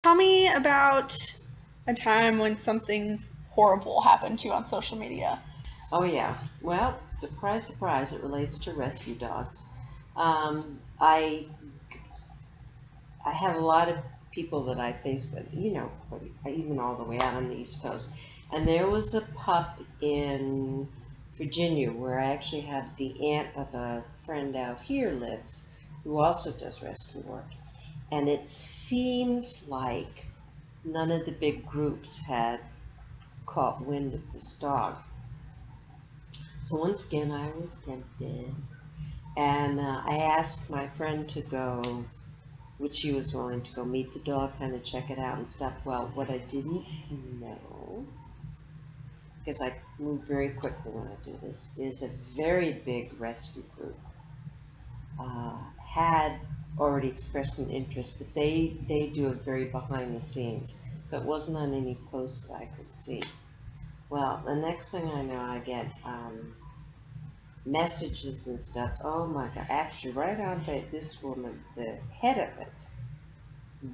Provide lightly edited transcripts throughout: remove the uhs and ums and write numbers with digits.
Tell me about a time when something horrible happened to you on social media. Oh yeah. Well, surprise, surprise, it relates to rescue dogs. I have a lot of people that I face with, even all the way out on the East Coast. And there was a pup in Virginia where I actually have the aunt of a friend out here lives who also does rescue work. And it seemed like none of the big groups had caught wind of this dog. So once again, I was tempted. And I asked my friend to go, which she was willing to go meet the dog, kind of check it out and stuff. Well, what I didn't know, because I move very quickly when I do this, is a very big rescue group had already expressed an interest, but they do it very behind the scenes, so it wasn't on any posts that I could see. Well, the next thing I know, I get messages and stuff. Oh my God, actually right on to this woman, the head of it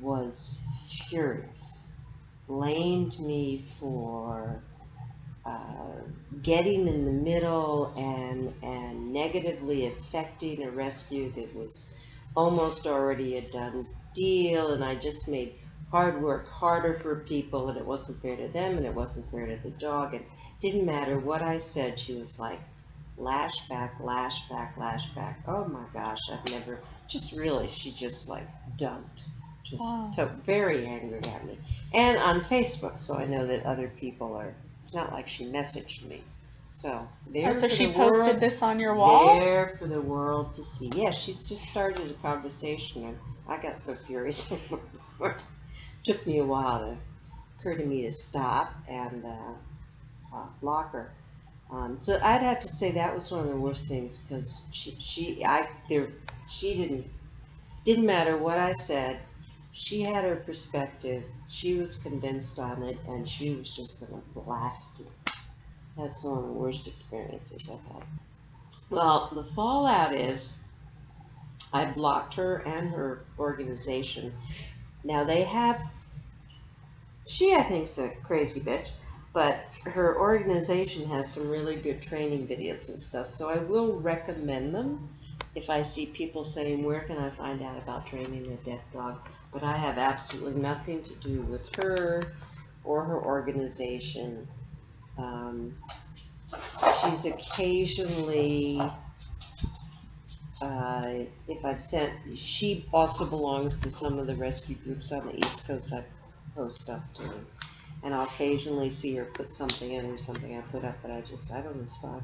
was furious, blamed me for getting in the middle and negatively affecting a rescue that was almost already a done deal, and I just made hard work harder for people, and it wasn't fair to them, and it wasn't fair to the dog, and it didn't matter what I said. She was like, lash back, lash back, lash back. Oh my gosh, I've never, she just like dumped. Just very angry at me. And on Facebook, so I know that other people are, it's not like she messaged me. So there so she posted this on your wall? There for the world to see. Yeah, she's just started a conversation, and I got so furious. It took me a while to occur to me to stop and block her. So I'd have to say that was one of the worst things, because she didn't matter what I said. She had her perspective. She was convinced on it, and she was just going to blast you. That's one of the worst experiences I've had. Well, the fallout is I blocked her and her organization. Now she I think's a crazy bitch, but her organization has some really good training videos and stuff, so I will recommend them if I see people saying, where can I find out about training a deaf dog? But I have absolutely nothing to do with her or her organization. She's occasionally, if I've sent, she also belongs to some of the rescue groups on the East Coast I post stuff to. And I'll occasionally see her put something in or something I put up, but I don't respond.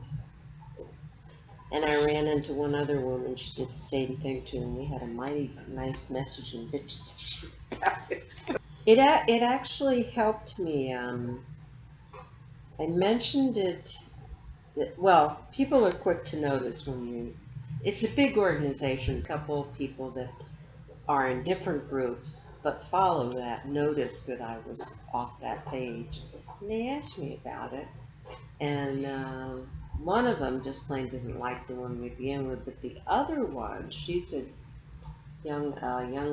And I ran into one other woman, she did the same thing too, and we had a mighty nice message and bitch session about it. It actually helped me. I mentioned it, well, people are quick to notice when it's a big organization, a couple of people that are in different groups, but follow that, notice that I was off that page, and they asked me about it, and one of them just plain didn't like the one we began with, but the other one, she's a young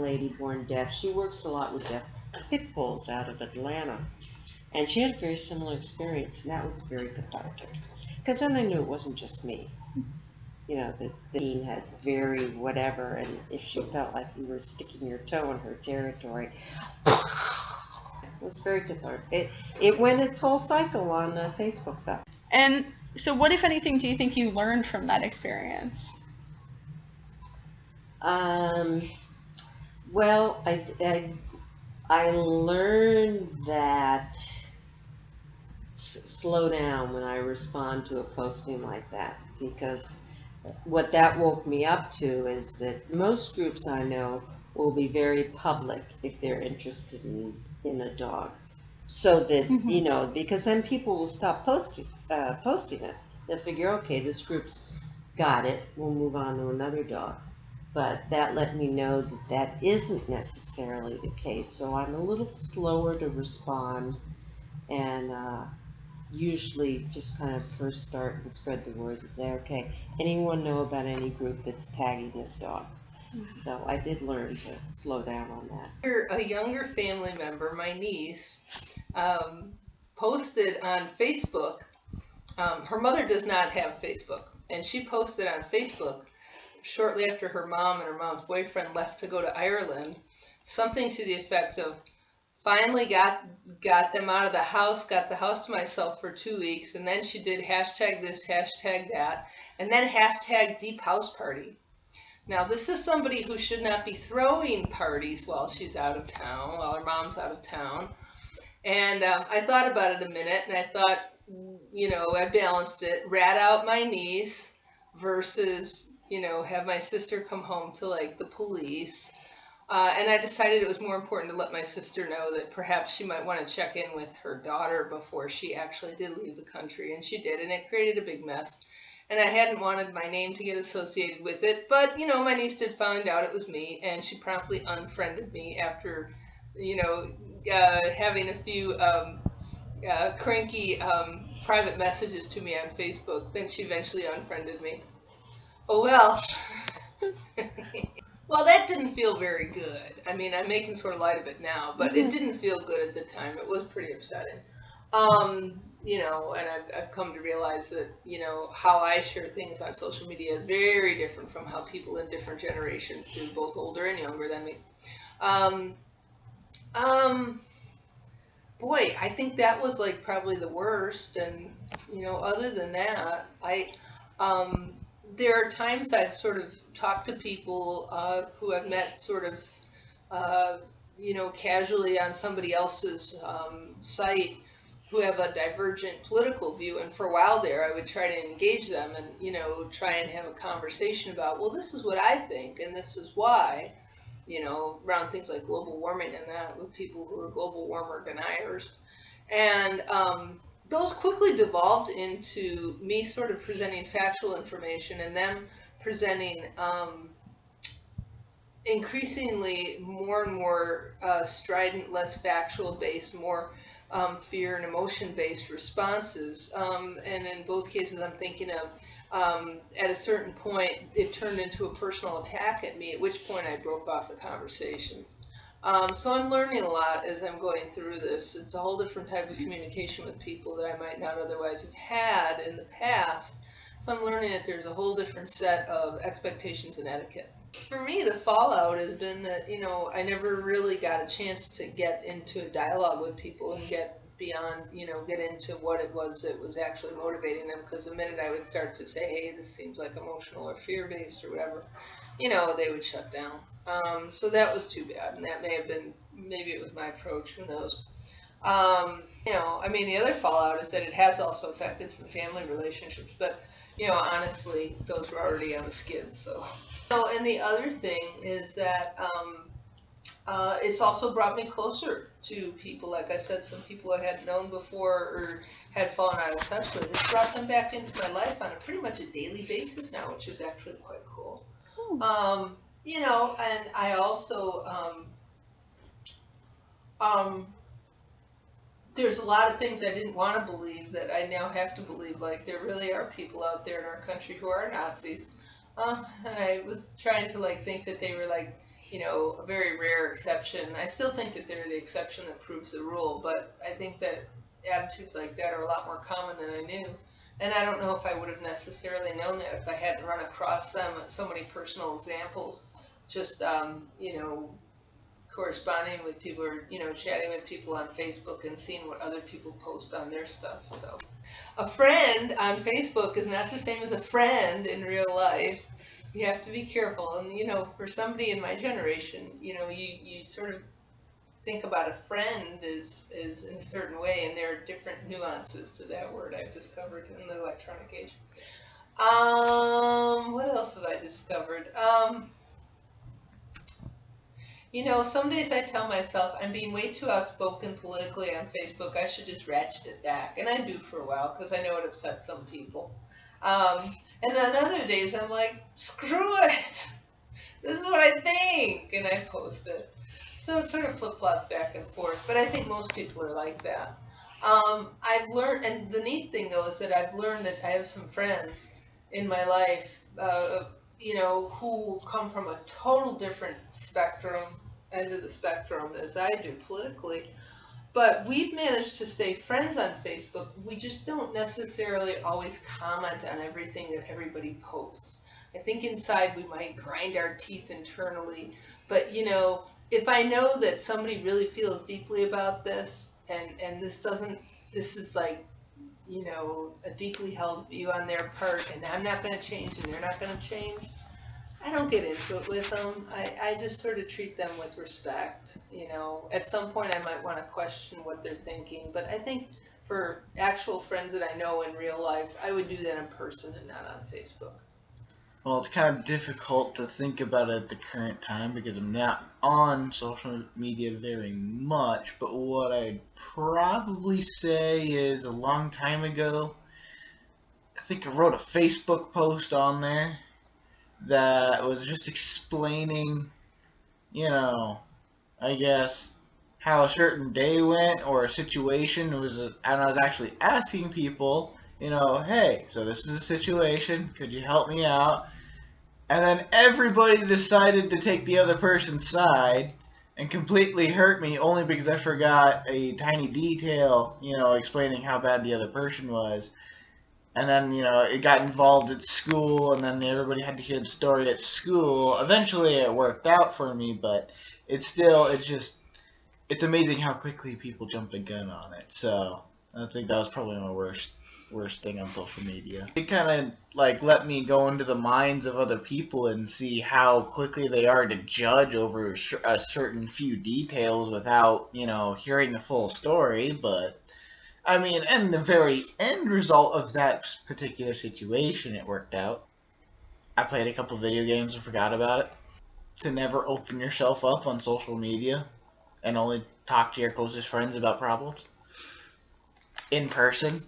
lady born deaf. She works a lot with deaf pit bulls out of Atlanta, and she had a very similar experience, and that was very cathartic, because then I knew it wasn't just me. That the team had very whatever, and if she felt like you were sticking your toe in her territory, it was very cathartic. It went its whole cycle on Facebook, though. And so what, if anything, do you think you learned from that experience? Well, I learned that slow down when I respond to a posting like that, because what that woke me up to is that most groups I know will be very public if they're interested in a dog, so that because then people will stop posting it. They'll figure, okay, this group's got it, we'll move on to another dog. But that let me know that that isn't necessarily the case, so I'm a little slower to respond, and usually just kind of first start and spread the word and say, okay, anyone know about any group that's tagging this dog? So I did learn to slow down on that. A younger family member, my niece, posted on Facebook. Her mother does not have Facebook, and she posted on Facebook shortly after her mom and her mom's boyfriend left to go to Ireland, something to the effect of, finally got them out of the house, got the house to myself for 2 weeks, and then she did hashtag this, hashtag that, and then hashtag deep house party. Now, this is somebody who should not be throwing parties while she's out of town, while her mom's out of town. And I thought about it a minute, and I thought, I balanced it. Rat out my niece versus, have my sister come home to, like, the police. And I decided it was more important to let my sister know that perhaps she might want to check in with her daughter before she actually did leave the country. And she did, and it created a big mess. And I hadn't wanted my name to get associated with it, but, my niece did find out it was me, and she promptly unfriended me after, having a few cranky private messages to me on Facebook. Then she eventually unfriended me. Oh, well. Well, that didn't feel very good. I mean, I'm making sort of light of it now, but it didn't feel good at the time. It was pretty upsetting. And I've come to realize that, how I share things on social media is very different from how people in different generations do, both older and younger than me. Boy, I think that was like probably the worst. And, other than that, there are times I've sort of talked to people who I've met sort of, casually on somebody else's site, who have a divergent political view, and for a while there I would try to engage them and try and have a conversation about, well, this is what I think and this is why, around things like global warming and that, with people who are global warmer deniers. And those quickly devolved into me sort of presenting factual information and them presenting increasingly more and more strident, less factual based, more fear and emotion-based responses, and in both cases I'm thinking of, at a certain point it turned into a personal attack at me, at which point I broke off the conversations. So I'm learning a lot as I'm going through this. It's a whole different type of communication with people that I might not otherwise have had in the past, so I'm learning that there's a whole different set of expectations and etiquette. For me, the fallout has been that, I never really got a chance to get into a dialogue with people and get beyond, get into what it was that was actually motivating them, because the minute I would start to say, hey, this seems like emotional or fear-based or whatever, they would shut down. So that was too bad, and that may have been, maybe it was my approach, who knows. The other fallout is that it has also affected some family relationships, but, honestly, those were already on the skids, so. And the other thing is that it's also brought me closer to people. Like I said, some people I had known before or had fallen out of touch with. It's brought them back into my life on a pretty much a daily basis now, which is actually quite cool. And I also, there's a lot of things I didn't want to believe that I now have to believe, like there really are people out there in our country who are Nazis. And I was trying to think that they were a very rare exception. I still think that they're the exception that proves the rule, but I think that attitudes like that are a lot more common than I knew. And I don't know if I would have necessarily known that if I hadn't run across so many personal examples, just, corresponding with people or, chatting with people on Facebook and seeing what other people post on their stuff. So a friend on Facebook is not the same as a friend in real life. You have to be careful. And, for somebody in my generation, you sort of think about a friend is in a certain way, and there are different nuances to that word I've discovered in the electronic age. What else have I discovered? Some days I tell myself I'm being way too outspoken politically on Facebook. I should just ratchet it back. And I do for a while because I know it upsets some people. And then other days I'm like, screw it. This is what I think. And I post it. So it sort of flip-flops back and forth. But I think most people are like that. I've learned, and the neat thing though is that I've learned that I have some friends in my life, who come from a total different end of the spectrum as I do politically. But we've managed to stay friends on Facebook. We just don't necessarily always comment on everything that everybody posts. I think inside we might grind our teeth internally. But, if I know that somebody really feels deeply about this and this is like, a deeply held view on their part, and I'm not going to change and they're not going to change, I don't get into it with them. I just sort of treat them with respect. At some point I might want to question what they're thinking, but I think for actual friends that I know in real life, I would do that in person and not on Facebook. Well, it's kind of difficult to think about it at the current time because I'm not on social media very much, but what I'd probably say is a long time ago, I think I wrote a Facebook post on there that was just explaining, I guess, how a certain day went or a situation was, and I was actually asking people, hey, so this is a situation, could you help me out? And then everybody decided to take the other person's side and completely hurt me only because I forgot a tiny detail, explaining how bad the other person was. And then, it got involved at school, and then everybody had to hear the story at school. Eventually it worked out for me, but it's amazing how quickly people jump the gun on it. So I think that was probably my worst thing on social media. It kind of let me go into the minds of other people and see how quickly they are to judge over a certain few details without, hearing the full story. But I mean, and the very end result of that particular situation, it worked out. I played a couple video games and forgot about it. To never open yourself up on social media and only talk to your closest friends about problems in person.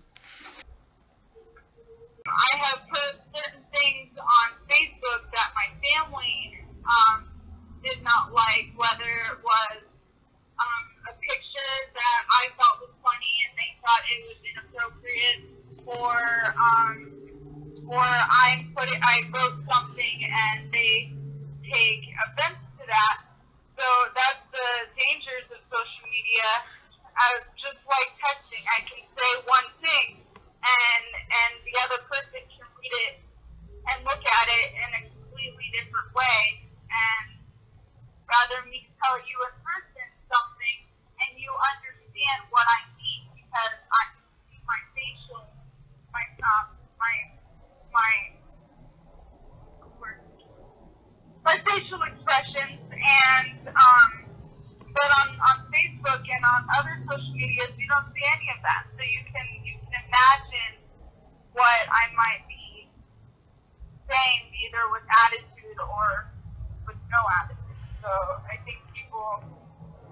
I have put certain things on Facebook that my family did not like, whether it was a picture that I thought was funny and they thought it was inappropriate, or I wrote something and they take offense to that. So that's the dangers of social media. Just like texting, I can say one thing and the other person can read it and look at it in a completely different way, and rather me tell you in person something and you understand what I mean because I can see my facial expressions, and but on Facebook and on other social medias you don't see any of that, so you can imagine what I might be saying either with attitude or with no attitude. So I think people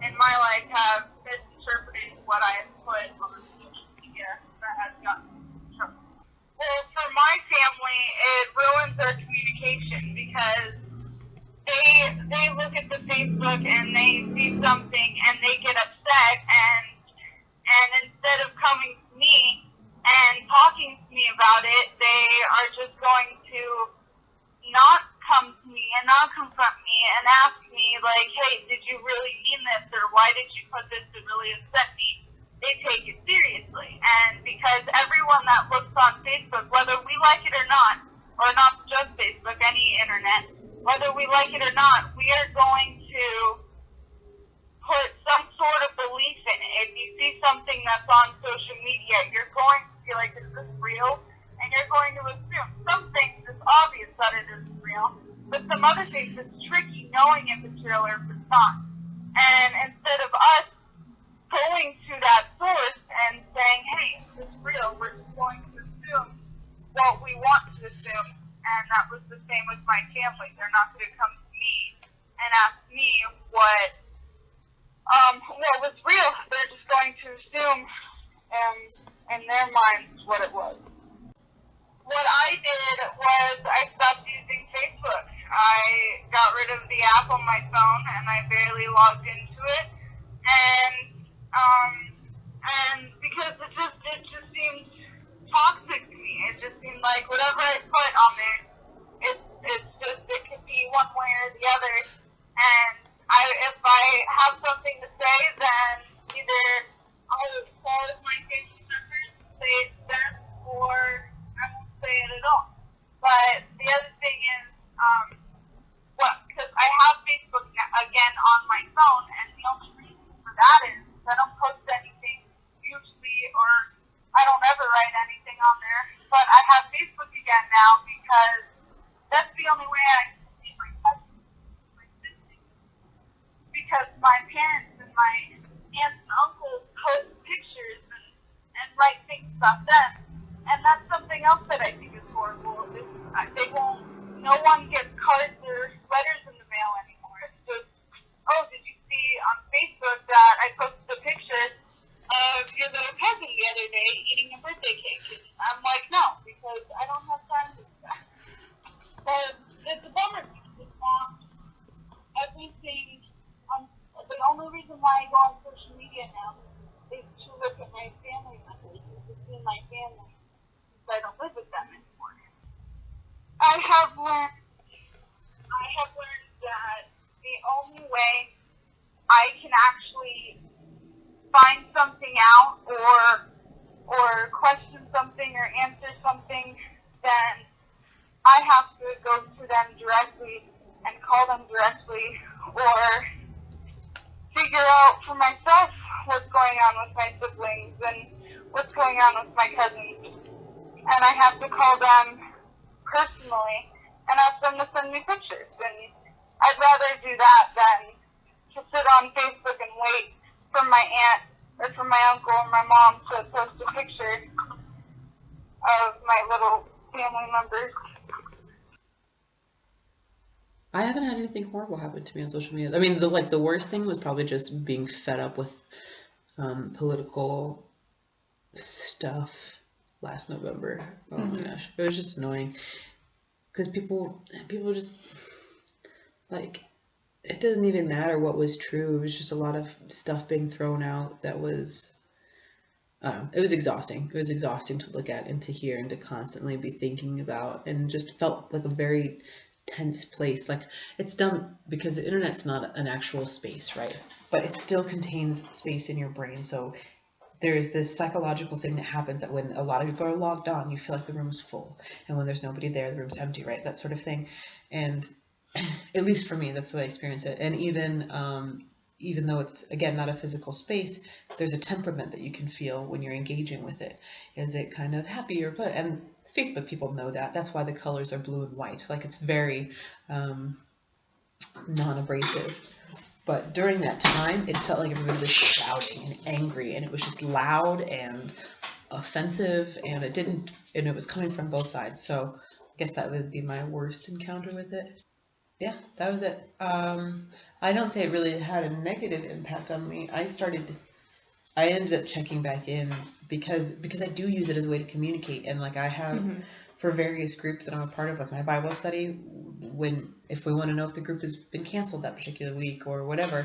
in my life have misinterpreted what I have put on social media that has gotten me in trouble. Well, for my family, it ruins their communication because they look at the Facebook and they see something and they get upset, and instead of coming to me and talking to me about it, they are just going to not come to me and not confront me and ask me, like, hey, did you really mean this, or why did you put this to really upset me? They take it seriously, and because everyone that looks on Facebook, whether we like it or not just Facebook, any internet, whether we like it or not, we are going to put some sort of belief in it. If you see something that's on social media, you're going to be like, is this real? And you're going to assume. Some things it's obvious that it isn't real, but some other things it's tricky knowing if it's real or if it's not. And instead of us going to that source and saying, hey, is this real? We're just going to assume what we want to assume. And that was the same with my family. They're not going to come to me and ask me what was real. They're just going to assume in their minds what it was. What I did was I stopped using Facebook. I got rid of the app on my phone and I barely logged into it. And because it just seemed toxic to me. It just seemed like whatever I put on there, it's just stuff then. And that's something else that I think is horrible. No one gets cards or letters in the mail anymore. It's just, oh, did you see on Facebook that I posted a picture of your little cousin the other day eating a birthday cake? And I'm like, no, because I don't have time to do that. But it's a bummer because it's not everything. The only reason why I go on social media now is to look at my family members, to see my family, because I don't live with them anymore. I have learned that the only way I can actually find something out or question something or answer something, then I have to go to them directly and call them directly, or figure out for myself what's going on with my siblings and what's going on with my cousins. And I have to call them personally and ask them to send me pictures. And I'd rather do that than to sit on Facebook and wait for my aunt or for my uncle or my mom to post a picture of my little family members. I haven't had anything horrible happen to me on social media. I mean, the worst thing was probably just being fed up with political stuff last November. Oh my gosh, it was just annoying because people just like, it doesn't even matter what was true. It was just a lot of stuff being thrown out that was, I don't know, it was exhausting. It was exhausting to look at and to hear and to constantly be thinking about, and just felt like a very tense place. Like, it's dumb because the internet's not an actual space, right? But it still contains space in your brain. So there's this psychological thing that happens that when a lot of people are logged on, you feel like the room's full, and when there's nobody there, the room's empty, right? That sort of thing. And at least for me, that's the way I experience it. And even though it's, again, not a physical space, there's a temperament that you can feel when you're engaging with it. Is it kind of happy or good? And Facebook people know that. That's why the colors are blue and white. Like, it's very non-abrasive. But during that time, it felt like everybody was shouting and angry, and it was just loud and offensive, and it was coming from both sides. So I guess that would be my worst encounter with it. Yeah, that was it. I don't say it really had a negative impact on me. I ended up checking back in because I do use it as a way to communicate, and like I have for various groups that I'm a part of, like my Bible study, if we want to know if the group has been canceled that particular week or whatever,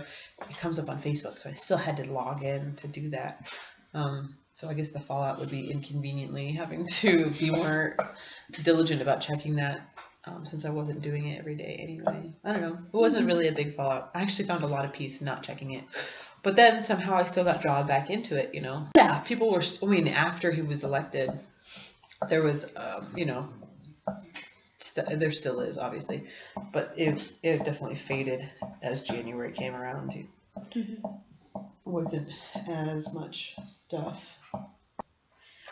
it comes up on Facebook. So I still had to log in to do that. So I guess the fallout would be inconveniently having to be more diligent about checking that. Since I wasn't doing it every day anyway. I don't know. It wasn't really a big fallout. I actually found a lot of peace not checking it. But then somehow I still got drawn back into it, you know. Yeah, people were, after he was elected, there was, there still is, obviously. But it definitely faded as January came around. Wasn't as much stuff.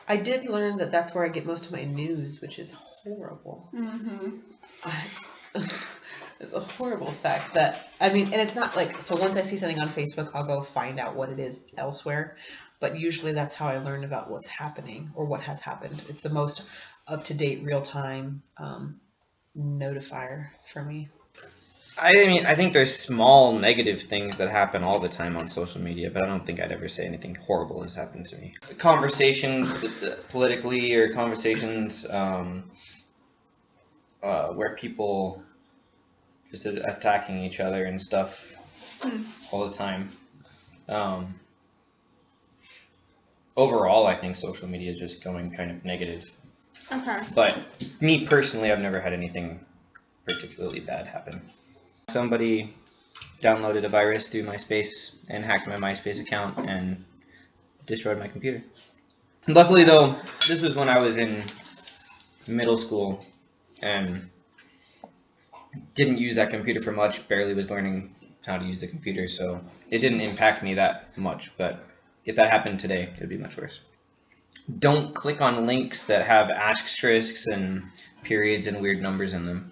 I did learn that that's where I get most of my news, which is horrible. It's a horrible fact that, and it's not like, so once I see something on Facebook, I'll go find out what it is elsewhere. But usually that's how I learn about what's happening or what has happened. It's the most up-to-date, real-time notifier for me. I think there's small negative things that happen all the time on social media, but I don't think I'd ever say anything horrible has happened to me. Conversations politically, or conversations where people just attacking each other and stuff all the time. Overall, I think social media is just going kind of negative. Okay. But me personally, I've never had anything particularly bad happen. Somebody downloaded a virus through MySpace and hacked my MySpace account and destroyed my computer. Luckily though, this was when I was in middle school and didn't use that computer for much, barely was learning how to use the computer, so it didn't impact me that much. But if that happened today, it would be much worse. Don't click on links that have asterisks and periods and weird numbers in them.